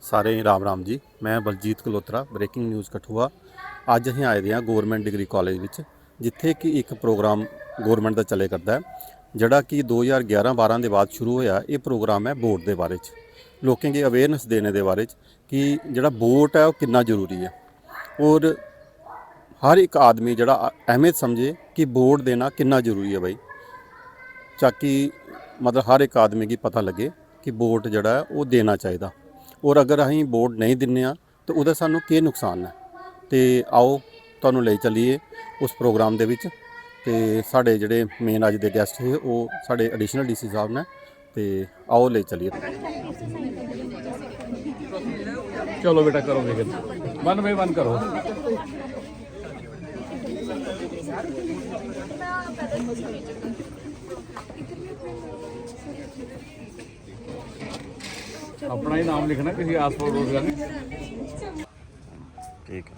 सारे राम राम जी। मैं Baljeet कलोत्रा, breaking news Kathua. अज असीं आए दे हां गौरमेंट डिग्री कॉलेज विच, जिथे कि एक प्रोग्राम गौरमेंट दा चले करदा है जिहड़ा कि 2011-12 के बाद शुरू होया। ये प्रोग्राम है वोट के बारे च, लोकें गी अवेयरनेस देने के बारे च कि जिहड़ा वोट है वह कितना जरूरी है और हर एक आदमी जिहड़ा अहमियत समझे कि वोट देना कितना जरूरी है भाई, ताकि मतलब हर एक आदमी की पता लगे कि वोट जिहड़ा है वो देना चाहिए। और अगर असीं वोट नहीं दिन्ने तो उहदा सानूं केह् नुकसान है। तो आओ तुहानूं ले चलीए उस प्रोग्राम दे विच। ते साढ़े जिहड़े मेन अज दे गैस्ट हे वो साढ़े एडिशनल DC साहब ने, तो आओ ले चलिए। चलो बेटा करो, वन बाई वन करो। अपना ही नाम लिखना, किसी आस पास रोजगार नहीं। ठीक है।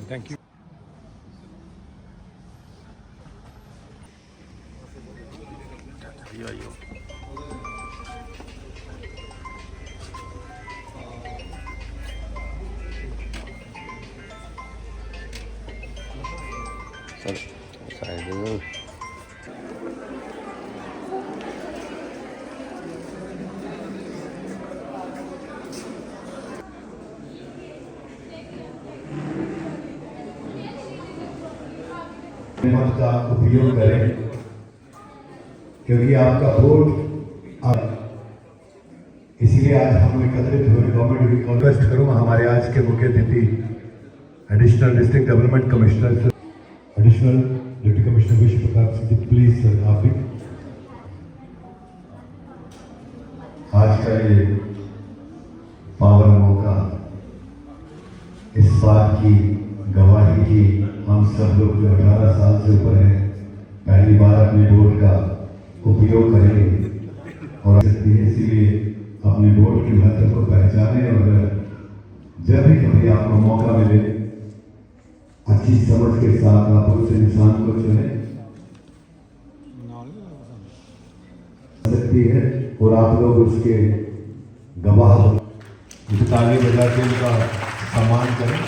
Thank you. मत का उपयोग करें, क्योंकि आपका वोट इसीलिए आज हम एकत्रित हुए। गवर्नमेंट रिक्वेस्ट करूँगा हमारे आज के मुख्य अतिथि additional district development commissioner additional deputy commissioner विश्व प्रताप सिंह जी, प्लीज सर आप भी आज का ये पावन मौका इस बात की गवाही की हम सब लोग जो 18 साल से ऊपर हैं पहली बार अपने वोट का उपयोग करेंगे और इसीलिए अपने वोट के महत्व को पहचानें और जब भी कभी आपको मौका मिले अच्छी समझ के साथ आप उस इंसान को चुने सकती है और आप लोग उसके गवाह हो। ताली बजा के उनका सम्मान करें।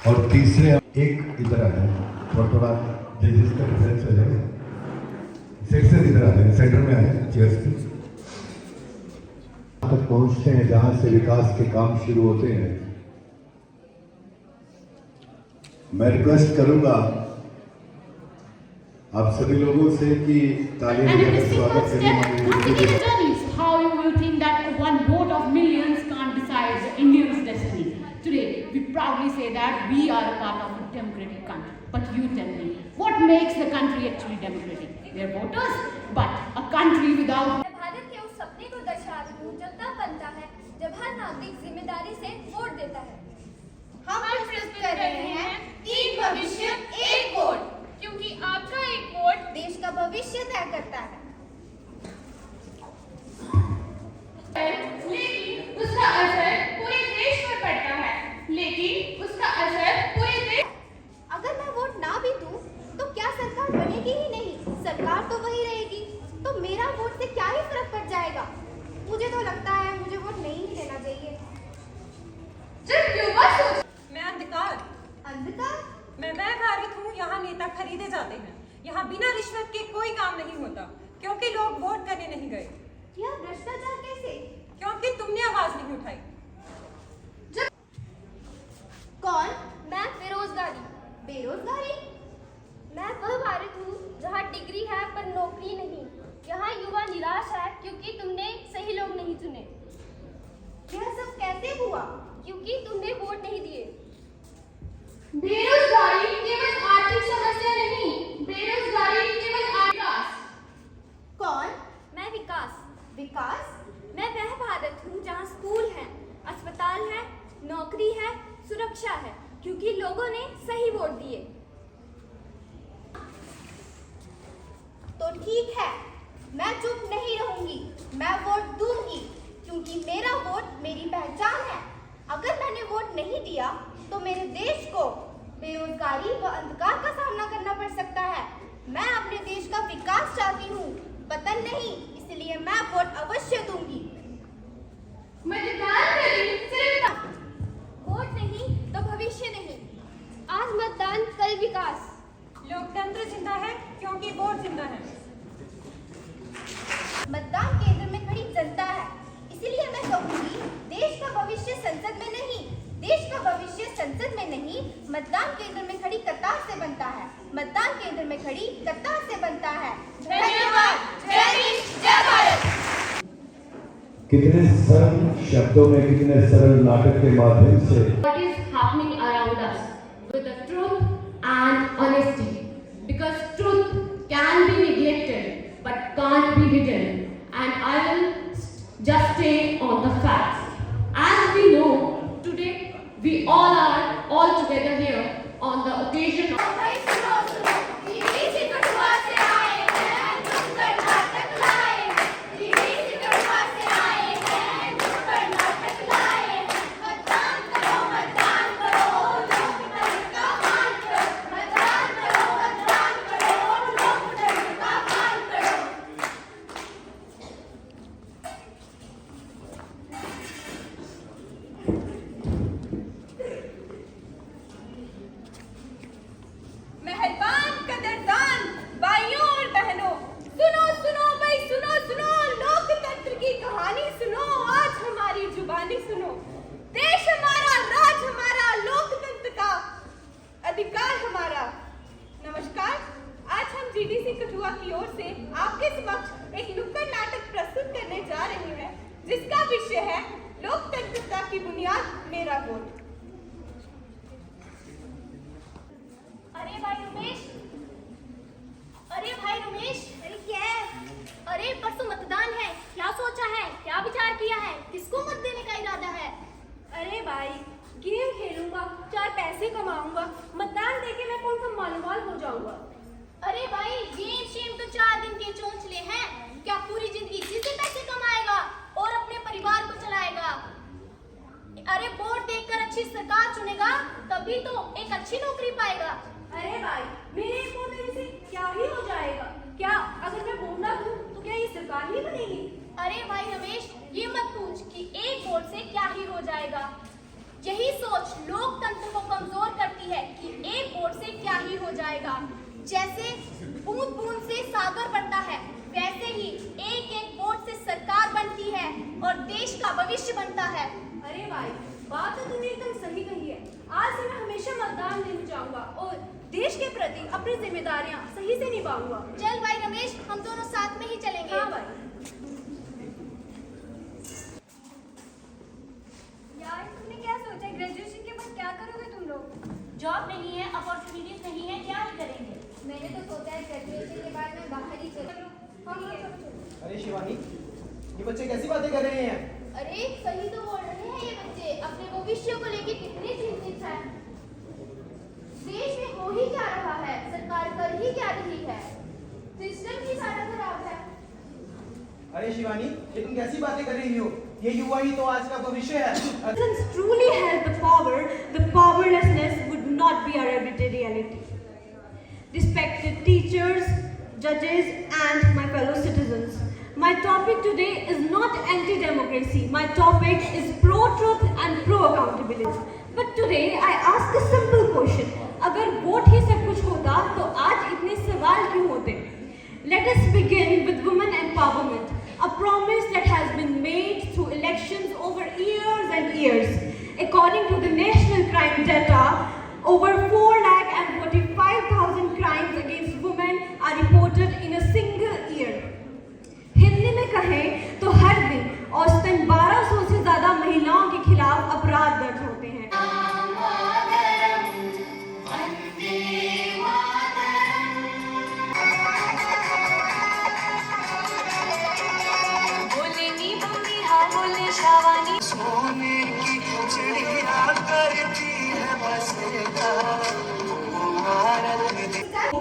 और तीसरे एक इधर आ जाए और थोड़ा जिसका डिफरेंस हो जाए, सेक्शन इधर आ जाए, सेंटर में आ जाए, चेयर्स पे तक पहुंचते हैं जहां से विकास के काम शुरू होते हैं। मैं रिक्वेस्ट करूंगा आप सभी लोगों से कि ताली बजाकर स्वागत करें। How you will think that one vote of millions can't decide the Indians' destiny. Today, we proudly say that we are a part of a democratic country. But you tell me, what makes the country actually democratic? Their voters? But a country without... Bharat के उस सपने को दर्शा रही हूँ जब तब बनता है जब हर नागरिक जिम्मेदारी से वोट देता है। हम प्रस्तुत कर रहे हैं 3 भविष्य 1 वोट, क्योंकि आपका एक वोट देश का भविष्य तय करता है। लेकिन उसका असर पूरे देश पर पड़ता है। लेकिन उसका असर पूरे देश... अगर मैं वोट ना भी दूं, तो क्या सरकार बनेगी ही नहीं? सरकार तो वही रहेगी, तो मेरा वोट से क्या ही फर्क पड़ जाएगा? मुझे तो लगता है मुझे वोट नहीं देना चाहिए। जब युवा सोच... मैं अंधकार मैं भारत हूँ। यहाँ नेता खरीदे जाते हैं। यहाँ बिना रिश्वत के कोई काम नहीं होता, क्योंकि लोग वोट करने नहीं गए। यह भ्रष्टाचार कैसे? क्योंकि तुमने आवाज नहीं उठाई। कौन? मैं बेरोजगारी। मैं वह भारत हूँ जहाँ डिग्री है पर नौकरी नहीं। यहाँ युवा निराश है क्योंकि तुमने सही लोग नहीं चुने। यह सब कैसे हुआ? क्योंकि तुमने वोट नहीं दिए। बेरोजगारी केवल आर्थिक समस्या नहीं, बेरोजगारी केवल विकास। कौन? मैं विकास। मैं वह भारत हूँ जहाँ स्कूल है, अस्पताल है, नौकरी है, सुरक्षा है, क्योंकि लोगों ने सही वोट दिए। तो ठीक है, मैं चुप नहीं रहूंगी, मैं वोट दूंगी, क्योंकि मेरा वोट मेरी पहचान है। अगर मैंने वोट नहीं दिया तो मेरे देश को बेरोजगारी व अंधकार का सामना करना पड़ सकता है। मैं अपने देश का विकास चाहती हूँ, पतन नहीं, इसलिए मैं वोट अवश्य दूंगी। मतदान करें, सिर्फ वोट नहीं तो भविष्य नहीं। आज मतदान, कल विकास। लोकतंत्र जिंदा है क्योंकि वोट जिंदा है। मतदान केंद्र में खड़ी जनता है, इसलिए मैं कहूंगी देश का भविष्य संसद में नहीं, देश का भविष्य संसद में नहीं, मतदान केंद्र में खड़ी कतार से बनता है, मतदान केंद्र में खड़ी कतार से बनता है। धन्यवाद। जय हिंद, जय भारत। कितने सरल शब्दों में, कितने सरल नाटक के माध्यम से What is happening around us with the truth and honesty, because truth can be neglected but can't be hidden, and I will just stay on the facts. As we know, today we all are all together here on the occasion of मेहरबान कदरदान भाइयों और बहनों, सुनो सुनो भाई, सुनो सुनो, लोकतंत्र की कहानी सुनो, आज हमारी जुबानी सुनो। देश हमारा, राज हमारा, लोकतंत्र का अधिकार हमारा। नमस्कार, आज हम जीडीसी कठुआ की ओर से आपके समक्ष एक नुक्कड़ नाटक प्रस्तुत करने जा रहे हैं, जिसका विषय है लोकतंत्रता की बुनियाद, मेरा वोट। अरे भाई रमेश, अरे भाई रमेश, अरे क्या है? अरे परसों मतदान है, क्या सोचा है, क्या विचार किया है, किसको मत देने का इरादा है? अरे भाई, गेम खेलूंगा, 4 पैसे कमाऊंगा, मतदान देके मैं कौन सा मालूमाल हो जाऊंगा। अरे भाई, गेम शेम तो 4 दिन के चोंचले हैं, क्या पूरी जिंदगी इसी से पैसे कमाएगा और अपने परिवार को चलाएगा? अरे वोट देकर अच्छी सरकार चुनेगा, तभी तो एक अच्छी नौकरी पाएगा। अरे भाई, मेरे वोट देने से क्या ही हो जाएगा? क्या अगर मैं वोट ना दूं तो क्या ये सरकार ही बनेगी? अरे भाई रमेश, ये मत पूछ कि एक वोट से क्या ही हो जाएगा। यही सोच लोकतंत्र को कमजोर करती है कि एक वोट से क्या ही हो जाएगा। जैसे बूंद बूंद से सागर बनता है, वैसे ही एक एक वोट से सरकार बनती है और देश का भविष्य बनता है। अरे भाई, बात तो तूने एकदम सही कही है। आज से मैं हमेशा मतदान देने जाऊंगा और देश के प्रति अपनी जिम्मेदारियां सही से निभाऊंगा। चल भाई रमेश, हम दोनों साथ में ही चलेंगे। हाँ भाई। यार, तुमने क्या सोचा? ग्रेजुएशन के बाद क्या करोगे तुम लोग? जॉब नहीं है, अपॉर्चुनिटीज नहीं है, क्या ही करेंगे? मैंने तो सोचा है ग्रेजुएशन के बाद मैं बाहर ही चलूं। अरे शिवानी, ये बच्चे कैसी बातें कर रहे हैं? अरे सही तो बोल रहे हैं ये बच्चे, अपने भविष्य को लेकर कितने चिंतित हैं। देश में हो ही क्या रहा है, सरकार कर ही क्या रही है, सिस्टम ही सारा खराब है। अरे शिवानी, ये तुम कैसी बातें कर रही हो? ये युवा ही तो आज का भविष्य है। Citizens truly held the power, the powerlessness would not be our everyday reality. Respected teachers, judges, and my fellow citizens, my topic today is not anti-democracy. My topic is pro-truth and pro-accountability. But today I ask a simple question. अगर vote ही सब कुछ होता तो आज इतने सवाल क्यों होते? Let us begin with women empowerment, a promise that has been made through elections over years and years. According to the national crime data, over 4,45,000 crimes against women are reported in a single year. Hindi में कहें तो हर दिन औसतन 1200 से ज्यादा महिलाओं के खिलाफ अपराध दर्ज होते हैं।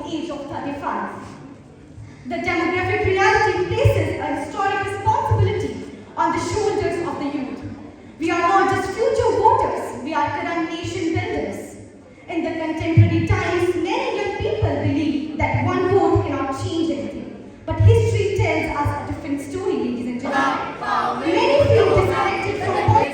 Age of 35. The demographic reality places a historic responsibility on the shoulders of the youth. We are not just future voters, we are current nation builders. In the contemporary time, different story, ladies and gentlemen. Many feel disconnected from home.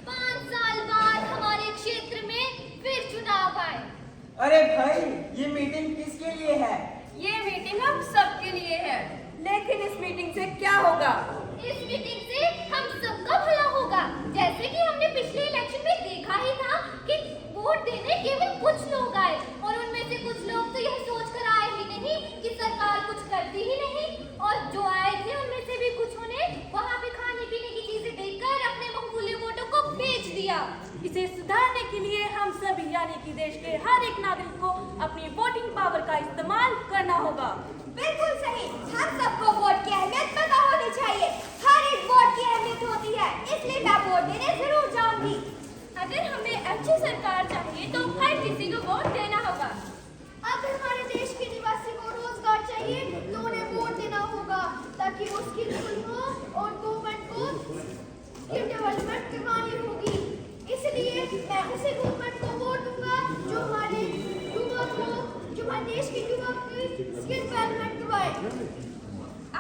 5 साल बाद हमारे क्षेत्र में फिर चुनाव आए। अरे भाई, ये मीटिंग किसके लिए है? ये मीटिंग हम सबके लिए है, लेकिन इस मीटिंग से क्या होगा? इस मीटिंग से हम सबका भला होगा। जैसे कि हमने पिछले इलेक्शन में देखा ही था कि वोट देने केवल कुछ लोग आए और उनमें से कुछ लोग तो यह सोचकर आए ही नहीं कि सरकार कुछ करती ही नहीं, और जो आए थे उनमें से भी कुछ ने वहाँ पे खाने पीने की चीजें देखकर अपने बहुमूल्य वोटों को बेच दिया। इसे सुधारने के लिए हम सभी यानी कि देश के हर एक नागरिक को अपनी वोटिंग पावर का इस्तेमाल करना होगा। बिल्कुल सही। हम सबको वोट की अहमियत पता होनी चाहिए। हर एक वोट की अहमियत होती है, इसलिए मैं वोट देने जरूर जाऊंगी। अगर हमें अच्छी सरकार चाहिए तो हर किसी को वोट देना होगा। अगर हमारे देश के निवासी को रोजगार चाहिए तो उन्हें वोट देना होगा, ताकि वो स्किलफुल हो और गवर्नमेंट को स्किल डेवलपमेंट करवानी होगी। इसलिए मैं उसे गवर्नमेंट को वोट दूंगा जो हमारे देश के युवा की स्किल डेवलपमेंट करवाए।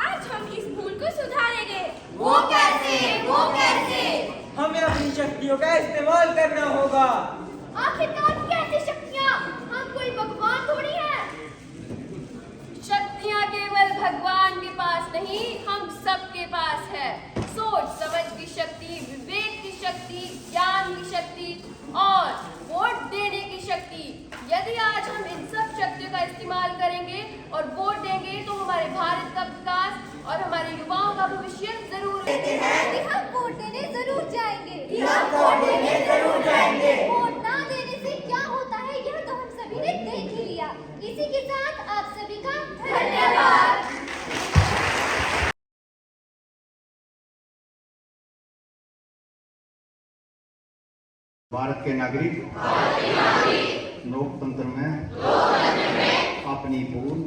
आज हम इस भूल को सुधारेंगे। वो कैसे? हमें अपनी शक्तियों का इस्तेमाल करना होगा। आखिरकार कैसी शक्तियाँ? हम कोई भगवान थोड़ी हैं। शक्तियाँ केवल भगवान के पास नहीं, हम सबके पास है। सोच समझ की शक्ति, विवेक की शक्ति, ज्ञान की शक्ति और वोट देने की शक्ति। यदि आज हम इन सब शक्तियों का इस्तेमाल करेंगे और वोट देंगे तो हमारे भारत का विकास और हमारे युवाओं का भविष्य जरूर कि हम वोट देने जरूर जाएंगे। वोट ना देने से क्या होता है यह तो हम सभी ने देख ही लिया। इसी के साथ आप सभी का धन्यवाद। भारत के नागरिक लोकतंत्र में अपनी पूर्ण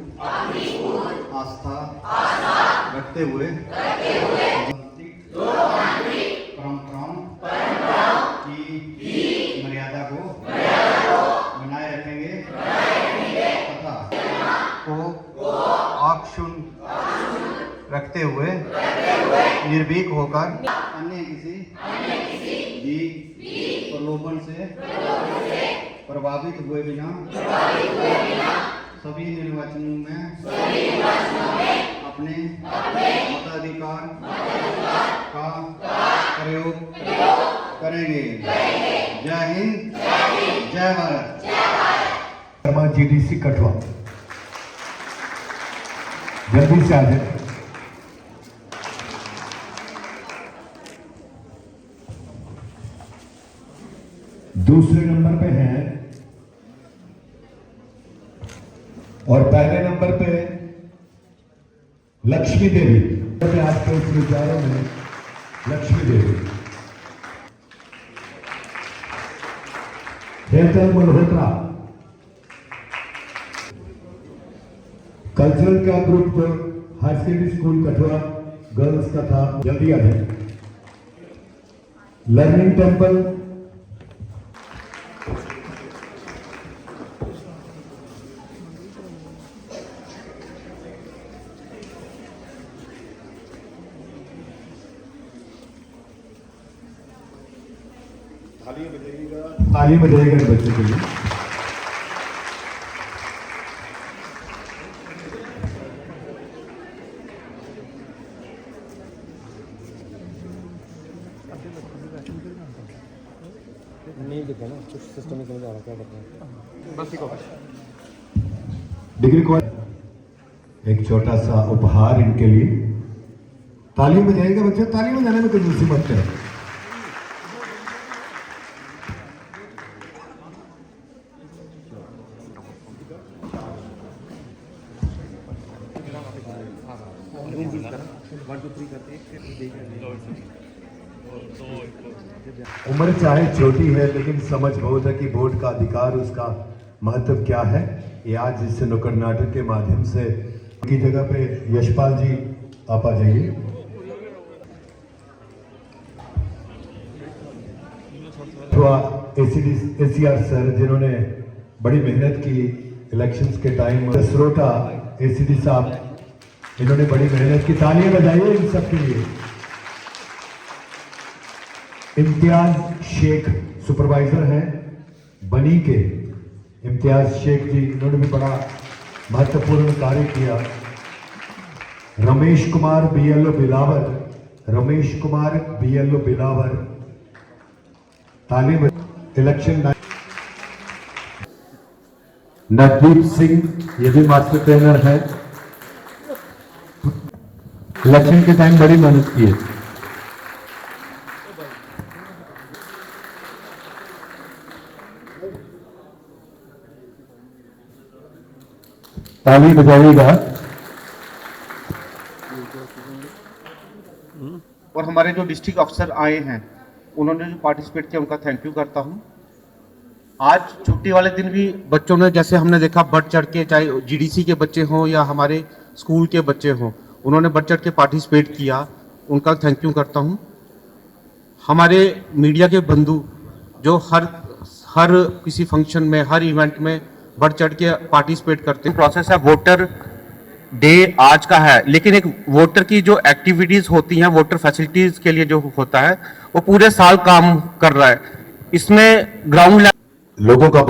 आस्था रखते हुए परंपराओं की मर्यादा को बनाए रखेंगे तथा को अक्षुण रखते हुए निर्भीक होकर अन्य किसी भी प्रलोभन से प्रभावित हुए बिना सभी निर्वाचनों में अपने मताधिकार का प्रयोग करेंगे। जय हिंद, जय भारत। शर्मा जीडीसी कठुआ, जल्दी से आ जाए। दूसरे नंबर पे हैं और पहले नंबर पे लक्ष्मी देवी। आपके इस विचारों में लक्ष्मी देवी, हेतल मल्होत्रा, कल्चरल का ग्रुप जो high secondary school Kathua girls का था, जल्दी आ जाए। लर्निंग टेम्पल ताली बजाएगा बच्चों के लिए। नहीं दिखा ना, कुछ सिस्टम में समझ आ रहा क्या करना है। बस ठीक हो। डिग्री कॉलेज एक छोटा सा उपहार इनके लिए। ताली बजाएगा बच्चे, ताली बजाने में कोई मुसीबत है। उम्र चाहे छोटी है लेकिन समझ बहुत है कि वोट का अधिकार, उसका महत्व क्या है। ये आज इस नुक्कड़ नाटक के माध्यम से की जगह पे यशपाल जी आप आ जाइए। थोड़ा ACR सर जिन्होंने बड़ी मेहनत की इलेक्शंस के टाइम। जसरोटा एसीडी साहब, इन्होंने बड़ी मेहनत की, तालियां बजाइए इन सब के लिए। इम्तियाज शेख सुपरवाइजर हैं बनी के, इम्तियाज शेख जी, इन्होंने भी बड़ा महत्वपूर्ण कार्य किया। रमेश कुमार BLO बिलावर, रमेश कुमार BLO बिलावर, तालिब इलेक्शन। नवदीप सिंह, ये भी मास्टर ट्रेनर है, इलेक्शन के टाइम बड़ी मेहनत की है। ताली बजाइएगा। और हमारे जो डिस्ट्रिक्ट अफसर आए हैं उन्होंने जो पार्टिसिपेट किया उनका थैंक यू करता हूं। आज छुट्टी वाले दिन भी बच्चों ने, जैसे हमने देखा, बढ़ चढ़ के, चाहे GDC के बच्चे हों या हमारे स्कूल के बच्चे हों, उन्होंने बढ़ चढ़ के पार्टिसिपेट किया, उनका थैंक यू करता हूं। हमारे मीडिया के बंधु जो हर किसी फंक्शन में, हर इवेंट में बढ़ चढ़ के पार्टिसिपेट करते हैं। प्रोसेस है, वोटर डे आज का है, लेकिन एक वोटर की जो एक्टिविटीज होती हैं, वोटर फैसिलिटीज के लिए जो होता है, वो पूरे साल काम कर रहा है। इसमें ग्राउंड लोगों का